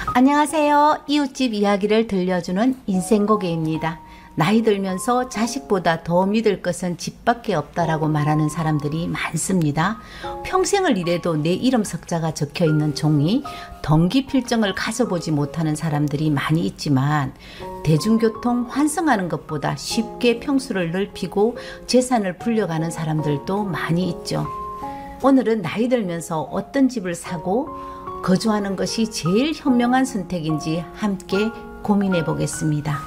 안녕하세요. 이웃집 이야기를 들려주는 인생고개입니다. 나이 들면서 자식보다 더 믿을 것은 집밖에 없다라고 말하는 사람들이 많습니다. 평생을 일해도 내 이름 석자가 적혀있는 종이, 덩기 필증을 가져보지 못하는 사람들이 많이 있지만 대중교통 환승하는 것보다 쉽게 평수를 넓히고 재산을 불려가는 사람들도 많이 있죠. 오늘은 나이 들면서 어떤 집을 사고 거주하는 것이 제일 현명한 선택인지 함께 고민해 보겠습니다.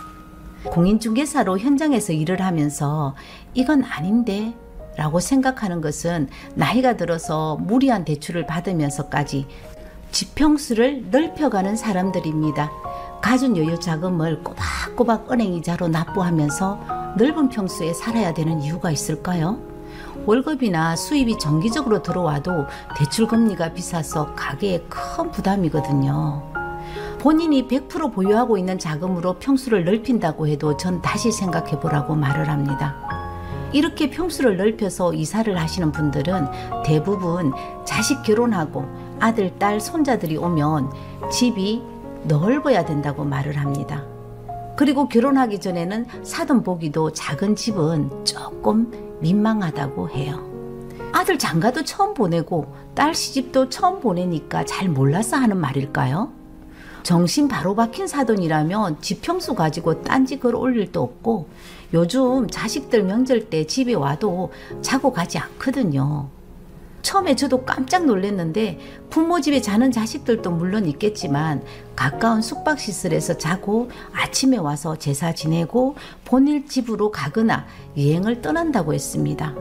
공인중개사로 현장에서 일을 하면서 이건 아닌데 라고 생각하는 것은 나이가 들어서 무리한 대출을 받으면서까지 집 평수를 넓혀가는 사람들입니다. 가진 여유 자금을 꼬박꼬박 은행이자로 납부하면서 넓은 평수에 살아야 되는 이유가 있을까요? 월급이나 수입이 정기적으로 들어와도 대출 금리가 비싸서 가계에 큰 부담이거든요. 본인이 100% 보유하고 있는 자금으로 평수를 넓힌다고 해도 전 다시 생각해 보라고 말을 합니다. 이렇게 평수를 넓혀서 이사를 하시는 분들은 대부분 자식 결혼하고 아들, 딸, 손자들이 오면 집이 넓어야 된다고 말을 합니다. 그리고 결혼하기 전에는 사돈 보기도 작은 집은 조금 민망하다고 해요. 아들 장가도 처음 보내고 딸 시집도 처음 보내니까 잘 몰라서 하는 말일까요? 정신 바로 박힌 사돈이라면 집 평수 가지고 딴지 글 올릴 도 없고 요즘 자식들 명절 때 집에 와도 자고 가지 않거든요. 처음에 저도 깜짝 놀랐는데 부모 집에 자는 자식들도 물론 있겠지만 가까운 숙박시설에서 자고 아침에 와서 제사 지내고 본인 집으로 가거나 여행을 떠난다고 했습니다.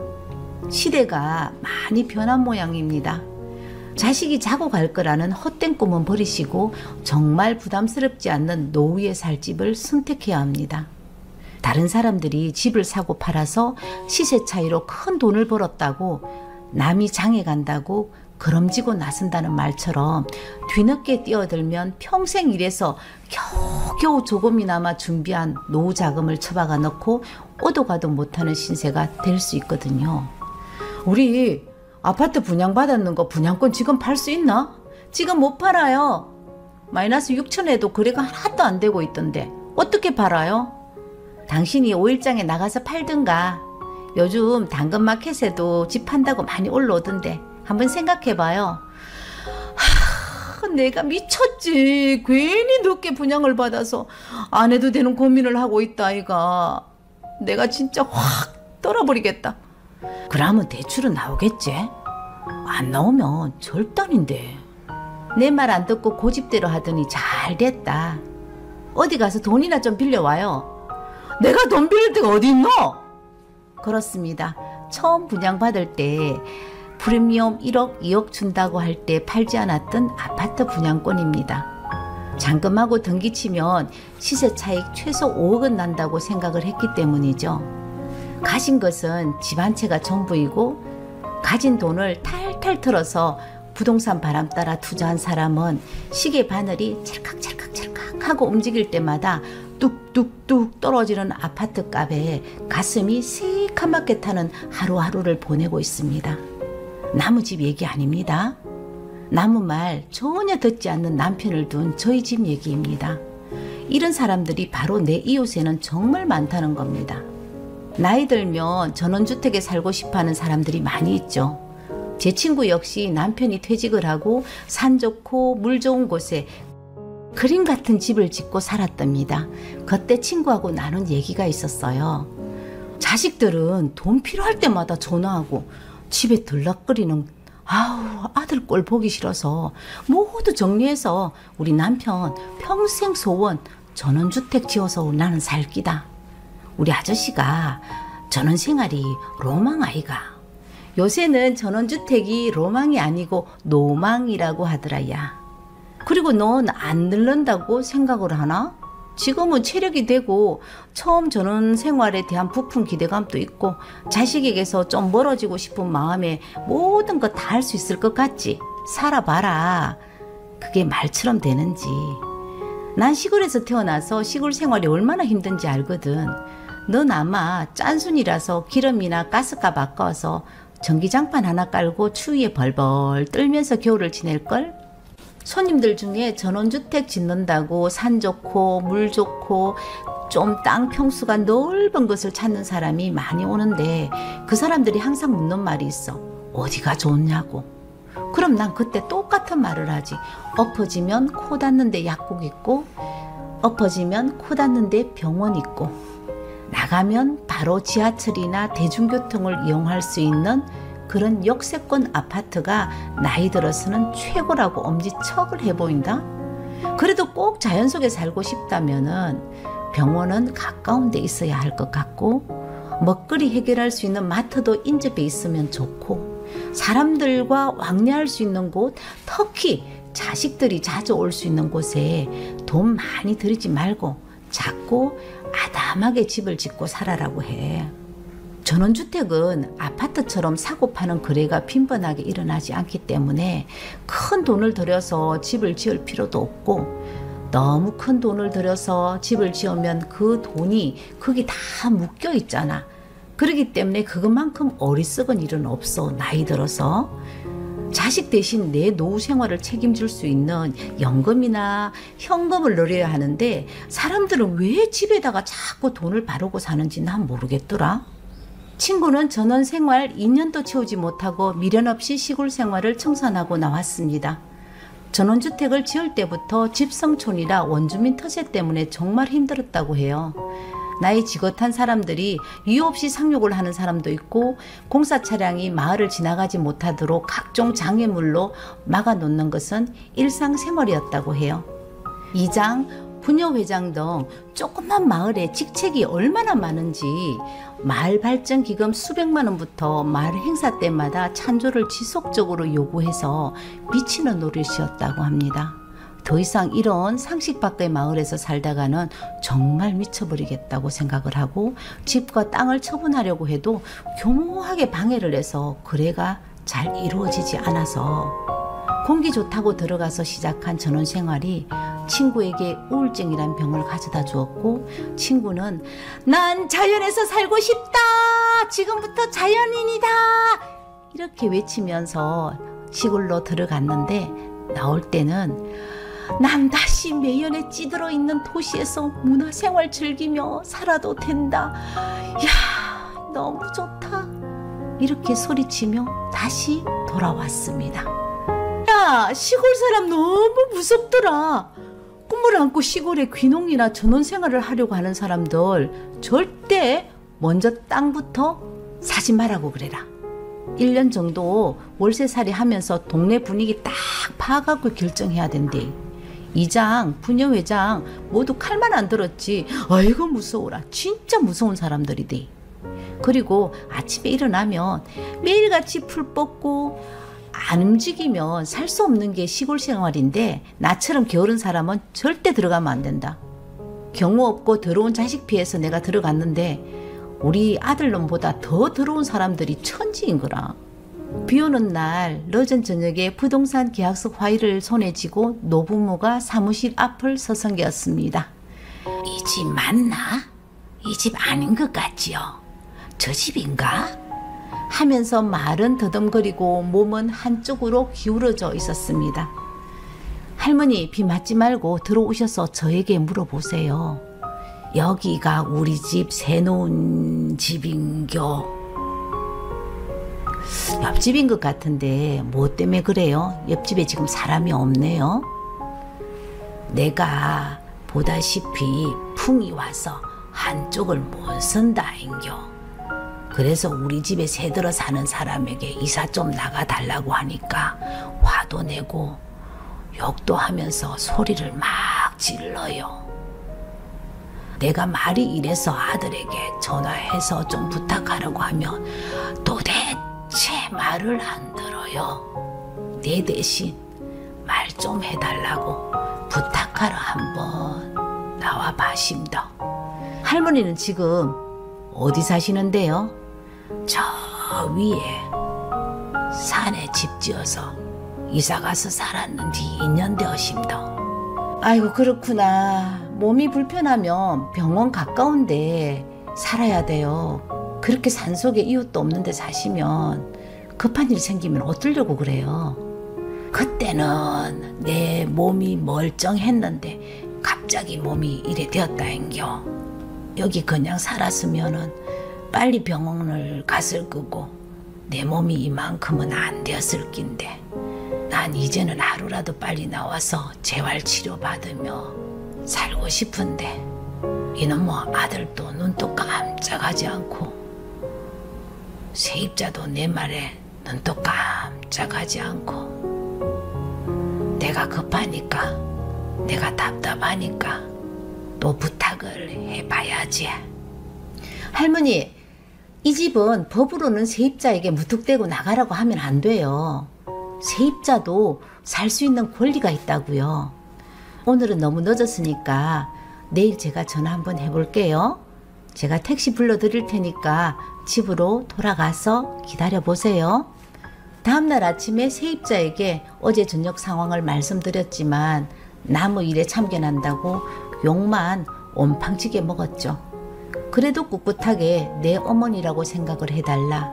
시대가 많이 변한 모양입니다. 자식이 자고 갈 거라는 헛된 꿈은 버리시고 정말 부담스럽지 않는 노후에 살 집을 선택해야 합니다. 다른 사람들이 집을 사고 팔아서 시세 차이로 큰 돈을 벌었다고 남이 장에 간다고 그럼지고 나선다는 말처럼 뒤늦게 뛰어들면 평생 일해서 겨우겨우 조금이나마 준비한 노후 자금을 처박아 넣고 오도 가도 못하는 신세가 될 수 있거든요. 우리 아파트 분양받았는 거 분양권 지금 팔 수 있나? 지금 못 팔아요. 마이너스 6천에도 거래가 하나도 안 되고 있던데 어떻게 팔아요? 당신이 5일장에 나가서 팔든가. 요즘 당근마켓에도 집 판다고 많이 올라오던데 한번 생각해봐요. 내가 미쳤지. 괜히 늦게 분양을 받아서 안 해도 되는 고민을 하고 있다 아이가. 내가 진짜 확 떨어버리겠다. 그러면 대출은 나오겠지? 안 나오면 절단인데. 내 말 안 듣고 고집대로 하더니 잘 됐다. 어디 가서 돈이나 좀 빌려와요. 내가 돈 빌릴 데가 어디 있노? 그렇습니다. 처음 분양받을 때 프리미엄 1억, 2억 준다고 할 때 팔지 않았던 아파트 분양권입니다. 잔금하고 등기 치면 시세 차익 최소 5억은 난다고 생각을 했기 때문이죠. 가진 것은 집 한 채가 전부이고 가진 돈을 탈탈 털어서 부동산 바람 따라 투자한 사람은 시계 바늘이 찰칵찰칵찰칵 하고 움직일 때마다 뚝뚝뚝 떨어지는 아파트 값에 가슴이 새카맣게 타는 하루하루를 보내고 있습니다. 남의 집 얘기 아닙니다. 남의 말 전혀 듣지 않는 남편을 둔 저희 집 얘기입니다. 이런 사람들이 바로 내 이웃에는 정말 많다는 겁니다. 나이 들면 전원주택에 살고 싶어하는 사람들이 많이 있죠. 제 친구 역시 남편이 퇴직을 하고 산 좋고 물 좋은 곳에 그림 같은 집을 짓고 살았답니다. 그때 친구하고 나눈 얘기가 있었어요. 자식들은 돈 필요할 때마다 전화하고 집에 들락거리는 아들 꼴 보기 싫어서 모두 정리해서 우리 남편 평생 소원 전원주택 지어서 나는 살기다. 우리 아저씨가 전원생활이 로망 아이가. 요새는 전원주택이 로망이 아니고 노망이라고 하더라야. 그리고 넌 안 늙는다고 생각을 하나? 지금은 체력이 되고 처음 전원생활에 대한 부푼 기대감도 있고 자식에게서 좀 멀어지고 싶은 마음에 모든 거 다 할 수 있을 것 같지? 살아봐라. 그게 말처럼 되는지. 난 시골에서 태어나서 시골 생활이 얼마나 힘든지 알거든. 넌 아마 짠순이라서 기름이나 가스값 아까워서 전기장판 하나 깔고 추위에 벌벌 떨면서 겨울을 지낼걸? 손님들 중에 전원주택 짓는다고 산 좋고 물 좋고 좀 땅 평수가 넓은 것을 찾는 사람이 많이 오는데 그 사람들이 항상 묻는 말이 있어. 어디가 좋냐고. 그럼 난 그때 똑같은 말을 하지. 엎어지면 코 닿는데 약국 있고 엎어지면 코 닿는데 병원 있고 나가면 바로 지하철이나 대중교통을 이용할 수 있는 그런 역세권 아파트가 나이 들어서는 최고라고 엄지척을 해보인다. 그래도 꼭 자연 속에 살고 싶다면은 병원은 가까운 데 있어야 할 것 같고 먹거리 해결할 수 있는 마트도 인접해 있으면 좋고 사람들과 왕래할 수 있는 곳, 특히 자식들이 자주 올 수 있는 곳에 돈 많이 들이지 말고 작고 아담하게 집을 짓고 살아라고 해. 전원주택은 아파트처럼 사고 파는 거래가 빈번하게 일어나지 않기 때문에 큰 돈을 들여서 집을 지을 필요도 없고 너무 큰 돈을 들여서 집을 지으면 그 돈이 거기 다 묶여 있잖아. 그렇기 때문에 그것만큼 어리석은 일은 없어. 나이 들어서 자식 대신 내 노후 생활을 책임질 수 있는 연금이나 현금을 넣어야 하는데 사람들은 왜 집에다가 자꾸 돈을 바르고 사는지 난 모르겠더라. 친구는 전원 생활 2년도 채우지 못하고 미련 없이 시골 생활을 청산하고 나왔습니다. 전원주택을 지을 때부터 집성촌이라 원주민 터세 때문에 정말 힘들었다고 해요. 나이 지긋한 사람들이 이유 없이 상욕을 하는 사람도 있고 공사 차량이 마을을 지나가지 못하도록 각종 장애물로 막아놓는 것은 일상생활이었다고 해요. 이장, 부녀회장 등 조그만 마을에 직책이 얼마나 많은지 마을 발전 기금 수백만 원부터 마을 행사 때마다 찬조를 지속적으로 요구해서 미치는 노릇이었다고 합니다. 더 이상 이런 상식 밖의 마을에서 살다가는 정말 미쳐버리겠다고 생각을 하고 집과 땅을 처분하려고 해도 교묘하게 방해를 해서 거래가 잘 이루어지지 않아서 공기 좋다고 들어가서 시작한 전원 생활이 친구에게 우울증이란 병을 가져다 주었고 친구는 난 자연에서 살고 싶다. 지금부터 자연인이다. 이렇게 외치면서 시골로 들어갔는데 나올 때는 난 다시 매연에 찌들어 있는 도시에서 문화생활 즐기며 살아도 된다. 야, 너무 좋다. 이렇게 소리치며 다시 돌아왔습니다. 야, 시골 사람 너무 무섭더라. 꿈을 안고 시골에 귀농이나 전원생활을 하려고 하는 사람들 절대 먼저 땅부터 사지 말라고 그래라. 1년 정도 월세살이 하면서 동네 분위기 딱 파악하고 결정해야 된대. 이장, 부녀회장 모두 칼만 안 들었지. 아이고 무서워라. 진짜 무서운 사람들이대. 그리고 아침에 일어나면 매일같이 풀 뽑고 안 움직이면 살 수 없는 게 시골 생활인데 나처럼 게으른 사람은 절대 들어가면 안 된다. 경우 없고 더러운 자식 피해서 내가 들어갔는데 우리 아들놈보다 더 더러운 사람들이 천지인 거라. 비 오는 날 늦은 저녁에 부동산 계약서 파일을 손에 쥐고 노부모가 사무실 앞을 서성겼습니다. 이 집 맞나? 이 집 아닌 것 같지요? 저 집인가? 하면서 말은 더듬거리고 몸은 한쪽으로 기울어져 있었습니다. 할머니 비 맞지 말고 들어오셔서 저에게 물어보세요. 여기가 우리 집 새놓은 집인겨? 옆집인 것 같은데 뭐 때문에 그래요? 옆집에 지금 사람이 없네요. 내가 보다시피 풍이 와서 한쪽을 못 쓴다인겨. 그래서 우리 집에 새들어 사는 사람에게 이사 좀 나가달라고 하니까 화도 내고 욕도 하면서 소리를 막 질러요. 내가 말이 이래서 아들에게 전화해서 좀 부탁하라고 하면 도대체 말을 안 들어요. 내 대신 말 좀 해달라고 부탁하러 한번 나와 봐심더. 할머니는 지금 어디 사시는데요? 저 위에 산에 집 지어서 이사가서 살았는지 2년 되어심더. 아이고 그렇구나. 몸이 불편하면 병원 가까운데 살아야 돼요. 그렇게 산속에 이웃도 없는데 사시면 급한 일 생기면 어쩌려고 그래요. 그때는 내 몸이 멀쩡했는데 갑자기 몸이 이래 되었다행겨. 여기 그냥 살았으면은 빨리 병원을 갔을 거고 내 몸이 이만큼은 안 되었을 낀데 난 이제는 하루라도 빨리 나와서 재활치료 받으며 살고 싶은데 이놈의 아들도 눈도 깜짝하지 않고 세입자도 내 말에 눈도 깜짝하지 않고 내가 급하니까 내가 답답하니까 또 부탁을 해봐야지. 할머니, 이 집은 법으로는 세입자에게 무턱대고 나가라고 하면 안 돼요. 세입자도 살 수 있는 권리가 있다고요. 오늘은 너무 늦었으니까 내일 제가 전화 한번 해볼게요. 제가 택시 불러드릴 테니까 집으로 돌아가서 기다려보세요. 다음날 아침에 세입자에게 어제 저녁 상황을 말씀드렸지만 나무 일에 참견한다고 욕만 온팡치게 먹었죠. 그래도 꿋꿋하게 내 어머니라고 생각을 해달라.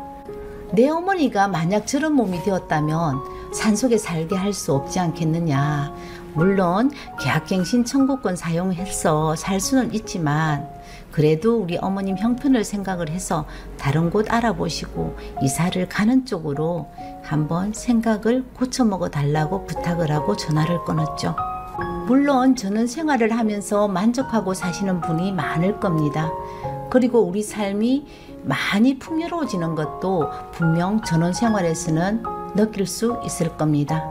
내 어머니가 만약 저런 몸이 되었다면 산속에 살게 할 수 없지 않겠느냐. 물론 계약갱신 청구권 사용해서 살 수는 있지만 그래도 우리 어머님 형편을 생각을 해서 다른 곳 알아보시고 이사를 가는 쪽으로 한번 생각을 고쳐먹어 달라고 부탁을 하고 전화를 끊었죠. 물론 저는 생활을 하면서 만족하고 사시는 분이 많을 겁니다. 그리고 우리 삶이 많이 풍요로워지는 것도 분명 전원생활에서는 느낄 수 있을 겁니다.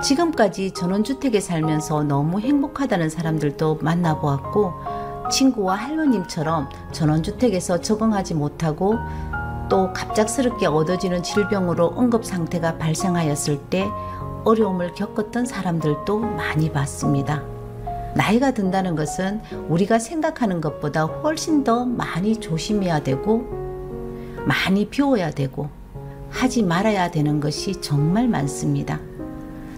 지금까지 전원주택에 살면서 너무 행복하다는 사람들도 만나보았고 친구와 할머님처럼 전원주택에서 적응하지 못하고 또 갑작스럽게 얻어지는 질병으로 응급상태가 발생하였을 때 어려움을 겪었던 사람들도 많이 봤습니다. 나이가 든다는 것은 우리가 생각하는 것보다 훨씬 더 많이 조심해야 되고 많이 비워야 되고 하지 말아야 되는 것이 정말 많습니다.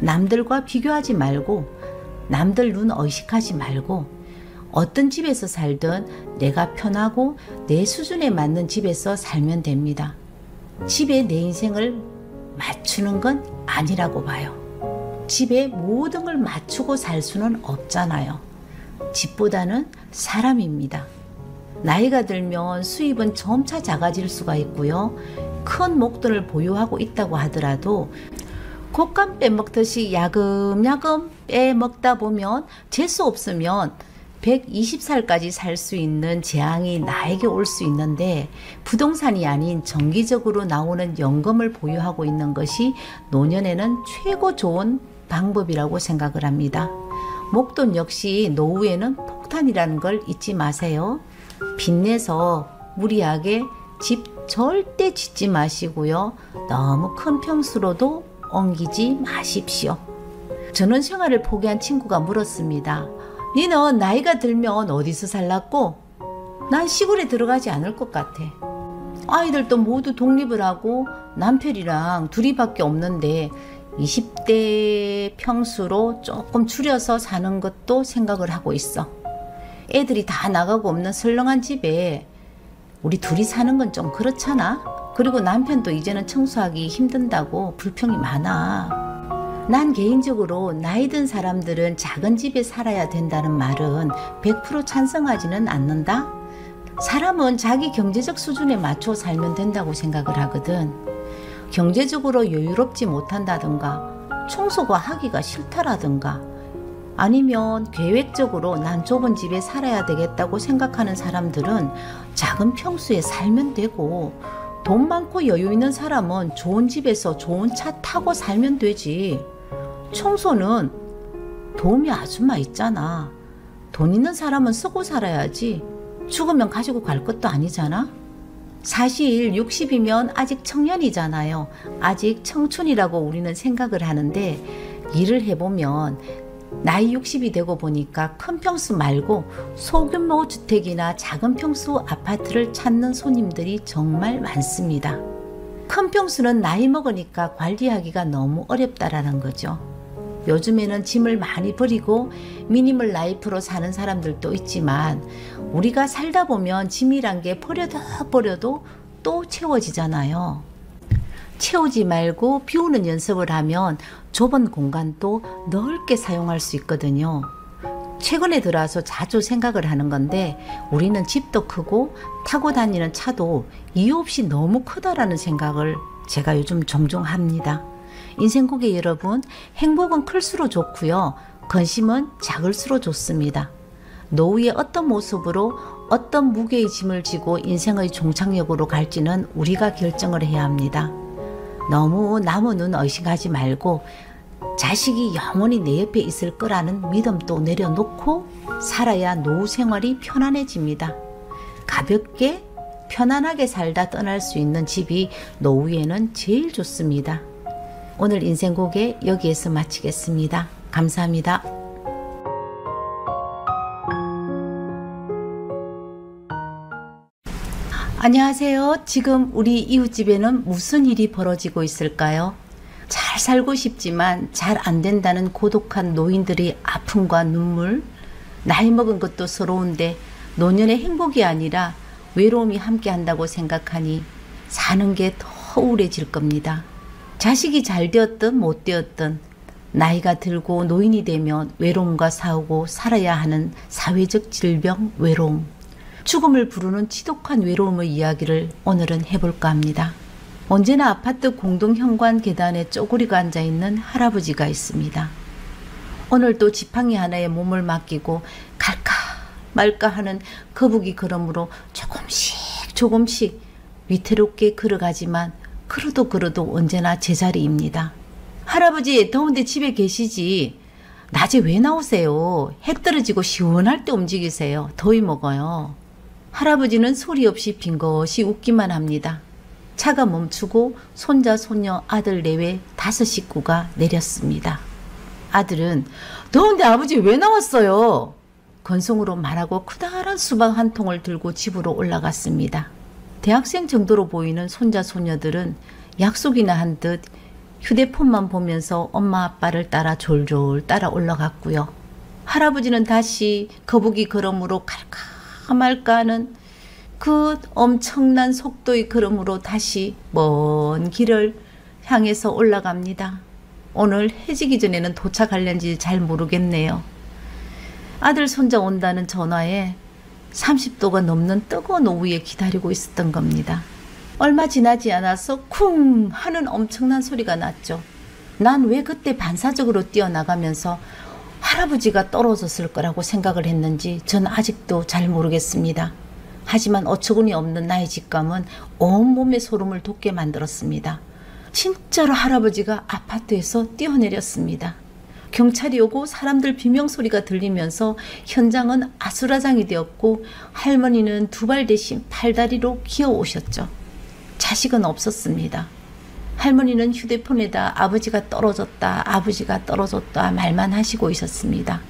남들과 비교하지 말고 남들 눈 의식하지 말고 어떤 집에서 살든 내가 편하고 내 수준에 맞는 집에서 살면 됩니다. 집에 내 인생을 맞추는 건 아니라고 봐요. 집에 모든 걸 맞추고 살 수는 없잖아요. 집보다는 사람입니다. 나이가 들면 수입은 점차 작아질 수가 있고요. 큰 목돈을 보유하고 있다고 하더라도 곶감 빼먹듯이 야금야금 빼먹다 보면 재수 없으면 120살까지 살 수 있는 재앙이 나에게 올 수 있는데 부동산이 아닌 정기적으로 나오는 연금을 보유하고 있는 것이 노년에는 최고 좋은 방법이라고 생각을 합니다. 목돈 역시 노후에는 폭탄이라는 걸 잊지 마세요. 빚내서 무리하게 집 절대 짓지 마시고요. 너무 큰 평수로도 옮기지 마십시오. 저는 생활을 포기한 친구가 물었습니다. 니는 나이가 들면 어디서 살라고? 난 시골에 들어가지 않을 것 같아. 아이들도 모두 독립을 하고 남편이랑 둘이밖에 없는데 20대 평수로 조금 줄여서 사는 것도 생각을 하고 있어. 애들이 다 나가고 없는 설렁한 집에 우리 둘이 사는 건 좀 그렇잖아. 그리고 남편도 이제는 청소하기 힘든다고 불평이 많아. 난 개인적으로 나이 든 사람들은 작은 집에 살아야 된다는 말은 100% 찬성하지는 않는다. 사람은 자기 경제적 수준에 맞춰 살면 된다고 생각을 하거든. 경제적으로 여유롭지 못한다든가 청소가 하기가 싫다라든가 아니면 계획적으로 난 좁은 집에 살아야 되겠다고 생각하는 사람들은 작은 평수에 살면 되고 돈 많고 여유 있는 사람은 좋은 집에서 좋은 차 타고 살면 되지. 청소는 도우미 아줌마 있잖아. 돈 있는 사람은 쓰고 살아야지. 죽으면 가지고 갈 것도 아니잖아. 사실 60이면 아직 청년이잖아요. 아직 청춘이라고 우리는 생각을 하는데 일을 해보면 나이 60이 되고 보니까 큰 평수 말고 소규모 주택이나 작은 평수 아파트를 찾는 손님들이 정말 많습니다. 큰 평수는 나이 먹으니까 관리하기가 너무 어렵다라는 거죠. 요즘에는 짐을 많이 버리고 미니멀 라이프로 사는 사람들도 있지만 우리가 살다 보면 짐이란 게 버려도 또 채워지잖아요. 채우지 말고 비우는 연습을 하면 좁은 공간도 넓게 사용할 수 있거든요. 최근에 들어와서 자주 생각을 하는 건데 우리는 집도 크고 타고 다니는 차도 이유 없이 너무 크다라는 생각을 제가 요즘 종종 합니다. 인생고객 여러분, 행복은 클수록 좋고요. 근심은 작을수록 좋습니다. 노후의 어떤 모습으로 어떤 무게의 짐을 지고 인생의 종착역으로 갈지는 우리가 결정을 해야 합니다. 너무 남의 눈 의식하지 말고 자식이 영원히 내 옆에 있을 거라는 믿음도 내려놓고 살아야 노후 생활이 편안해집니다. 가볍게 편안하게 살다 떠날 수 있는 집이 노후에는 제일 좋습니다. 오늘 인생고개 여기에서 마치겠습니다. 감사합니다. 안녕하세요. 지금 우리 이웃집에는 무슨 일이 벌어지고 있을까요? 잘 살고 싶지만 잘 안 된다는 고독한 노인들의 아픔과 눈물, 나이 먹은 것도 서러운데 노년의 행복이 아니라 외로움이 함께 한다고 생각하니 사는 게 더 우울해질 겁니다. 자식이 잘 되었든 못 되었든 나이가 들고 노인이 되면 외로움과 싸우고 살아야 하는 사회적 질병 외로움, 죽음을 부르는 지독한 외로움의 이야기를 오늘은 해볼까 합니다. 언제나 아파트 공동현관 계단에 쪼그리고 앉아있는 할아버지가 있습니다. 오늘도 지팡이 하나에 몸을 맡기고 갈까 말까 하는 거북이 걸음으로 조금씩 위태롭게 걸어가지만 걸어도 언제나 제자리입니다. 할아버지, 더운데 집에 계시지? 낮에 왜 나오세요? 해 떨어지고 시원할 때 움직이세요. 더위 먹어요. 할아버지는 소리 없이 빙긋이 웃기만 합니다. 차가 멈추고 손자, 손녀, 아들 내외 5 식구가 내렸습니다. 아들은 더운데 아버지 왜 나왔어요? 건성으로 말하고 커다란 수박 한 통을 들고 집으로 올라갔습니다. 대학생 정도로 보이는 손자, 손녀들은 약속이나 한 듯 휴대폰만 보면서 엄마 아빠를 따라 졸졸 따라 올라갔고요. 할아버지는 다시 거북이 걸음으로 갈까 말까 하는 그 엄청난 속도의 걸음으로 다시 먼 길을 향해서 올라갑니다. 오늘 해지기 전에는 도착할는지 잘 모르겠네요. 아들 손자 온다는 전화에 30도가 넘는 뜨거운 오후에 기다리고 있었던 겁니다. 얼마 지나지 않아서 쿵 하는 엄청난 소리가 났죠. 난 왜 그때 반사적으로 뛰어나가면서 할아버지가 떨어졌을 거라고 생각을 했는지 전 아직도 잘 모르겠습니다. 하지만 어처구니 없는 나의 직감은 온몸에 소름을 돋게 만들었습니다. 진짜로 할아버지가 아파트에서 뛰어내렸습니다. 경찰이 오고 사람들 비명소리가 들리면서 현장은 아수라장이 되었고 할머니는 2발 대신 팔다리로 기어오셨죠. 자식은 없었습니다. 할머니는 휴대폰에다 아버지가 떨어졌다 말만 하시고 있었습니다.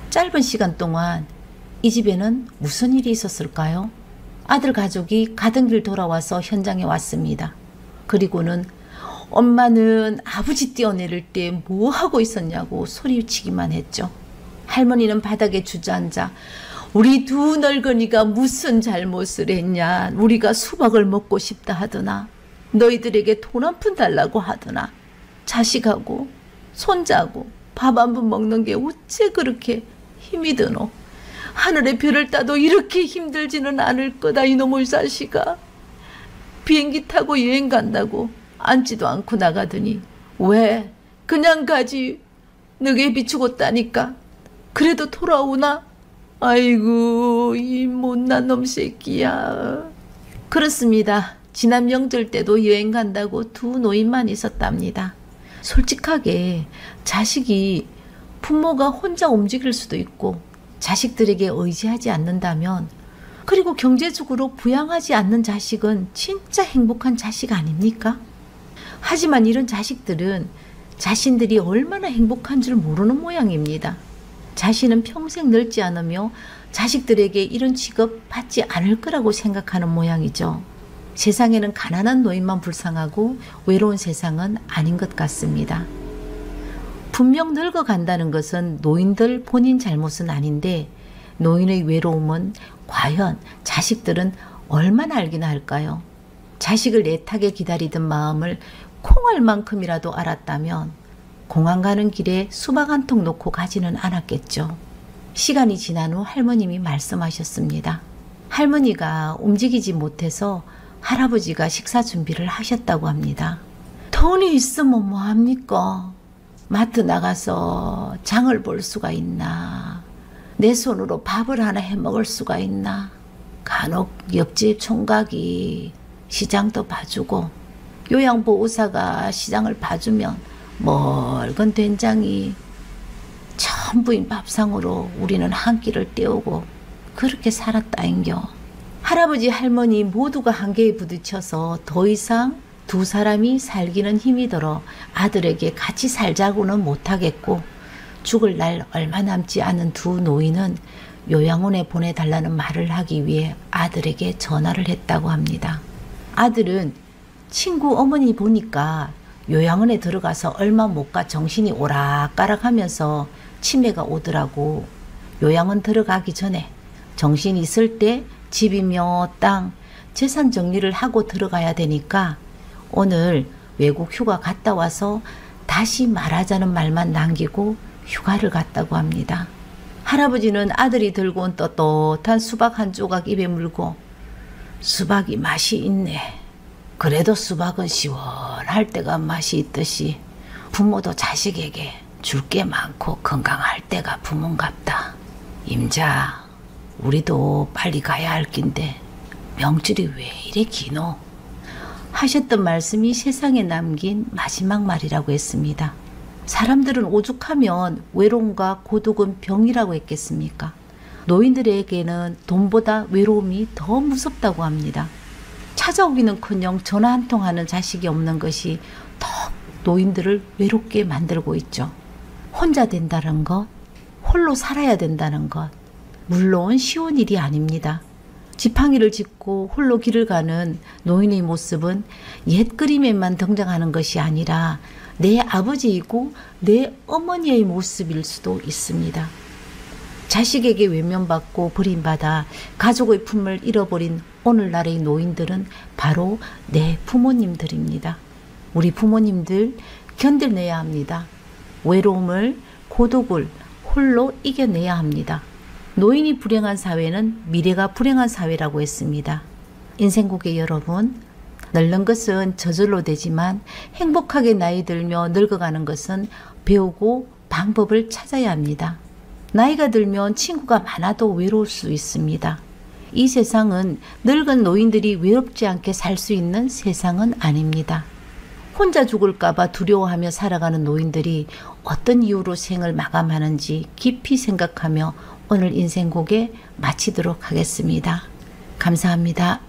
짧은 시간 동안 이 집에는 무슨 일이 있었을까요? 아들 가족이 가던 길 돌아와서 현장에 왔습니다. 그리고는 엄마는 아버지 뛰어내릴 때 뭐 하고 있었냐고 소리치기만 했죠. 할머니는 바닥에 주저앉아 우리 2 늙은이가 무슨 잘못을 했냐. 우리가 수박을 먹고 싶다 하더나 너희들에게 돈 한 푼 달라고 하더나 자식하고 손자하고 밥 한 번 먹는 게 어째 그렇게 힘이 드노. 하늘의 별을 따도 이렇게 힘들지는 않을 거다. 이놈의 자식아. 비행기 타고 여행 간다고 앉지도 않고 나가더니 왜 그냥 가지. 너게 비추고따니까 그래도 돌아오나. 아이고 이 못난 놈 새끼야. 그렇습니다. 지난 명절 때도 여행 간다고 2 노인만 있었답니다. 솔직하게 자식이 부모가 혼자 움직일 수도 있고 자식들에게 의지하지 않는다면, 그리고 경제적으로 부양하지 않는 자식은 진짜 행복한 자식 아닙니까? 하지만 이런 자식들은 자신들이 얼마나 행복한 줄 모르는 모양입니다. 자신은 평생 늙지 않으며 자식들에게 이런 취급 받지 않을 거라고 생각하는 모양이죠. 세상에는 가난한 노인만 불쌍하고 외로운 세상은 아닌 것 같습니다. 분명 늙어간다는 것은 노인들 본인 잘못은 아닌데 노인의 외로움은 과연 자식들은 얼마나 알기나 할까요? 자식을 애타게 기다리던 마음을 콩알만큼이라도 알았다면 공항 가는 길에 수박 한 통 놓고 가지는 않았겠죠. 시간이 지난 후 할머님이 말씀하셨습니다. 할머니가 움직이지 못해서 할아버지가 식사 준비를 하셨다고 합니다. 돈이 있으면 뭐합니까? 마트 나가서 장을 볼 수가 있나? 내 손으로 밥을 하나 해 먹을 수가 있나? 간혹 옆집 총각이 시장도 봐주고 요양보호사가 시장을 봐주면 멀건 된장이 전부인 밥상으로 우리는 한 끼를 때우고 그렇게 살았다인겨. 할아버지 할머니 모두가 한계에 부딪혀서 더 이상 두 사람이 살기는 힘이 들어 아들에게 같이 살자고는 못하겠고 죽을 날 얼마 남지 않은 두 노인은 요양원에 보내달라는 말을 하기 위해 아들에게 전화를 했다고 합니다. 아들은 친구 어머니 보니까 요양원에 들어가서 얼마 못 가 정신이 오락가락하면서 치매가 오더라고. 요양원 들어가기 전에 정신 있을 때 집이며 땅, 재산 정리를 하고 들어가야 되니까 오늘 외국 휴가 갔다 와서 다시 말하자는 말만 남기고 휴가를 갔다고 합니다. 할아버지는 아들이 들고 온 떳떳한 수박 한 조각 입에 물고 수박이 맛이 있네. 그래도 수박은 시원할 때가 맛이 있듯이 부모도 자식에게 줄 게 많고 건강할 때가 부모인갑다. 임자, 우리도 빨리 가야 할 낀데 명줄이 왜 이래 기노? 하셨던 말씀이 세상에 남긴 마지막 말이라고 했습니다. 사람들은 오죽하면 외로움과 고독은 병이라고 했겠습니까? 노인들에게는 돈보다 외로움이 더 무섭다고 합니다. 찾아오기는커녕 전화 한 통 하는 자식이 없는 것이 더 노인들을 외롭게 만들고 있죠. 혼자 된다는 것, 홀로 살아야 된다는 것, 물론 쉬운 일이 아닙니다. 지팡이를 짚고 홀로 길을 가는 노인의 모습은 옛 그림에만 등장하는 것이 아니라 내 아버지이고 내 어머니의 모습일 수도 있습니다. 자식에게 외면받고 버림받아 가족의 품을 잃어버린 오늘날의 노인들은 바로 내 부모님들입니다. 우리 부모님들 견뎌내야 합니다. 외로움을, 고독을 홀로 이겨내야 합니다. 노인이 불행한 사회는 미래가 불행한 사회라고 했습니다. 인생고개 여러분, 늙는 것은 저절로 되지만 행복하게 나이 들며 늙어가는 것은 배우고 방법을 찾아야 합니다. 나이가 들면 친구가 많아도 외로울 수 있습니다. 이 세상은 늙은 노인들이 외롭지 않게 살 수 있는 세상은 아닙니다. 혼자 죽을까봐 두려워하며 살아가는 노인들이 어떤 이유로 생을 마감하는지 깊이 생각하며 오늘 인생고개 마치도록 하겠습니다. 감사합니다.